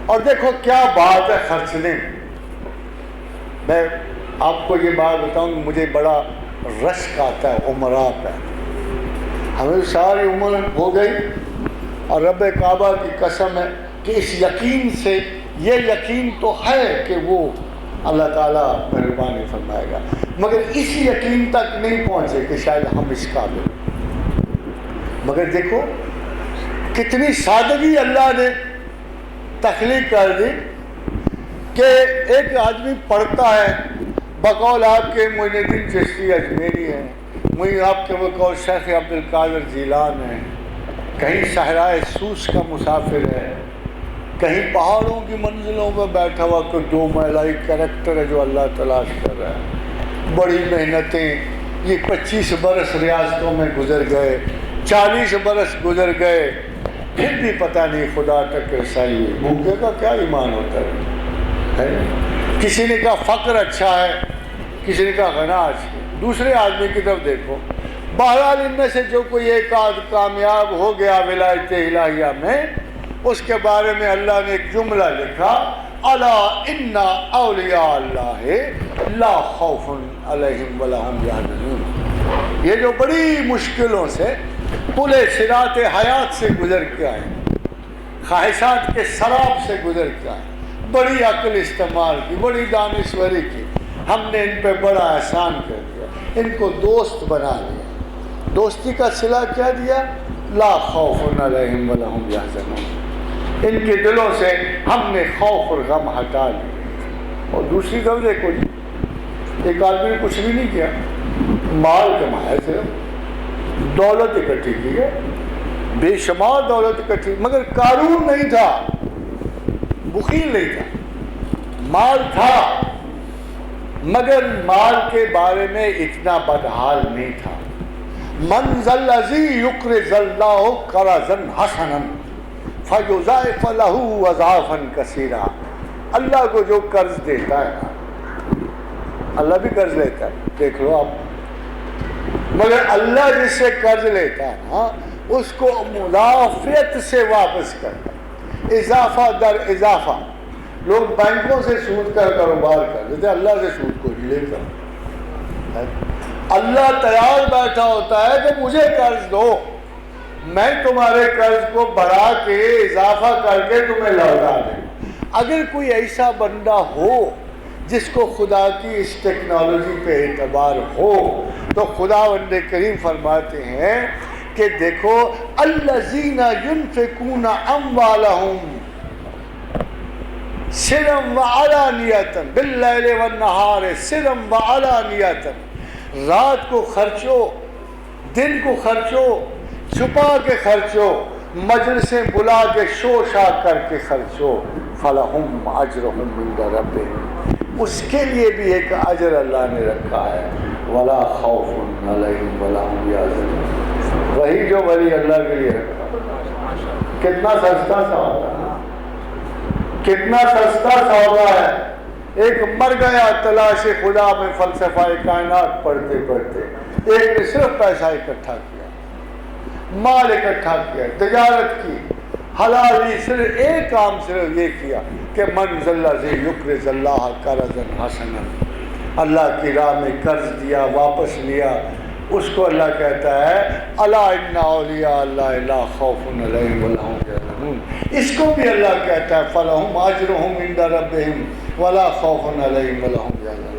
اور دیکھو کیا بات ہے خرچنے میں. میں آپ کو یہ بات بتاؤں، مجھے بڑا رشک آتا ہے عمرہ پہ. ہمیں ساری عمر ہو گئی اور رب کعبہ کی قسم ہے کہ اس یقین سے، یہ یقین تو ہے کہ وہ اللہ تعالیٰ مہربانی فرمائے گا، مگر اس یقین تک نہیں پہنچے کہ شاید ہم اس قابل. مگر دیکھو کتنی سادگی اللہ نے تخلیق کر دی کہ ایک آدمی پڑھتا ہے بقول آپ کے معین الدین چشتی اجمیری ہیں، وہیں آپ کے بقول شیخ عبد القادر جیلان ہیں، کہیں صحرائے سوس کا مسافر ہے، کہیں پہاڑوں کی منزلوں میں بیٹھا ہوا کوئی 2 میلائی کریکٹر ہے جو اللہ تلاش کر رہا ہے. بڑی محنتیں، یہ 25 برس ریاستوں میں گزر گئے، 40 برس گزر گئے، پھر بھی پتہ نہیں خدا تک رسائی ہوئی. بھوکے کا کیا ایمان ہوتا ہے؟ کسی نے کہا فقر اچھا ہے، کسی نے کہا غنا اچھا ہے. دوسرے آدمی کی طرف دیکھو. بہرحال ان میں سے جو کوئی ایک آدھ کامیاب ہو گیا ولایت الہیہ میں، اس کے بارے میں اللہ نے ایک جملہ لکھا، الا ان اولیاء اللہ لا خوف علیہم ولا هم یحزنون. یہ جو بڑی مشکلوں سے پل صراط حیات سے گزر کے آئے، خواہشات کے سراب سے گزر کے آئے، بڑی عقل استعمال کی، بڑی دانشوری کی، ہم نے ان پہ بڑا احسان کر دیا، ان کو دوست بنا لیا. دوستی کا صلہ کیا دیا؟ لا خوف علیہم ولا هم یحزنون. ان کے دلوں سے ہم نے خوف اور غم ہٹا لیا. اور دوسری طرف دیکھو جی، ایک آدمی نے کچھ بھی نہیں کیا، مال کمایا، صرف دولت اکٹھی کی ہے، بے شمار دولت اکٹھی، مگر قارون نہیں تھا، بخیل نہیں تھا، مال تھا مگر مال کے بارے میں اتنا بدحال نہیں تھا. من ذا الذی یقرض اللہ قرضا حسنا فیضاعف له اضعافا کثیرا. اللہ کو جو قرض دیتا ہے نا، اللہ بھی قرض لیتا ہے، دیکھ لو آپ، مگر اللہ جس سے قرض لیتا ہے نا اس کو مضاعفیت سے واپس کرتا ہے، اضافہ در اضافہ. لوگ بینکوں سے سود کا کاروبار کر دیتے، اللہ سے سود کو ہی لیتا. اللہ تیار بیٹھا ہوتا ہے کہ مجھے قرض دو، میں تمہارے قرض کو بڑھا کے اضافہ کر کے تمہیں لوٹا دیں. اگر کوئی ایسا بندہ ہو جس کو خدا کی اس ٹیکنالوجی پہ اعتبار ہو تو خداوند کریم فرماتے ہیں کہ دیکھو الذین ینفقون اموالہم سرا وعلانیۃ باللیل والنہار سرا وعلانیۃ. رات کو خرچو، دن کو خرچو، چھپا کے خرچو، مجلسیں بلا کے شوشا کر کے خرچو، فلہم اجرہم عند ربہم. اس کے لیے بھی ایک اجر اللہ نے رکھا ہے، ولا خوف علیہم ولا هم یحزنون. وہی جو ولی اللہ کے لیے رکھا. کتنا سستا سودا ہے، کتنا سستا سودا ہے. ایک مر گیا تلاش خدا میں فلسفہ کائنات پڑھتے پڑھتے، ایک نے صرف پیسہ اکٹھا کیا، مال اکٹھا کیا، تجارت کی، حلالی، صرف ایک کام صرف یہ کیا کہ من ذا الذی یقرض اللہ قرضا حسنا. اللہ کی راہ میں قرض دیا، واپس لیا، اس کو اللہ کہتا ہے الا ان اولیاء اللہ لا خوف علیہم ولا هم یحزنون. اس کو بھی اللہ کہتا ہے فلہم اجرہم عند ربہم ولا خوف علیہم ولا هم یحزنون.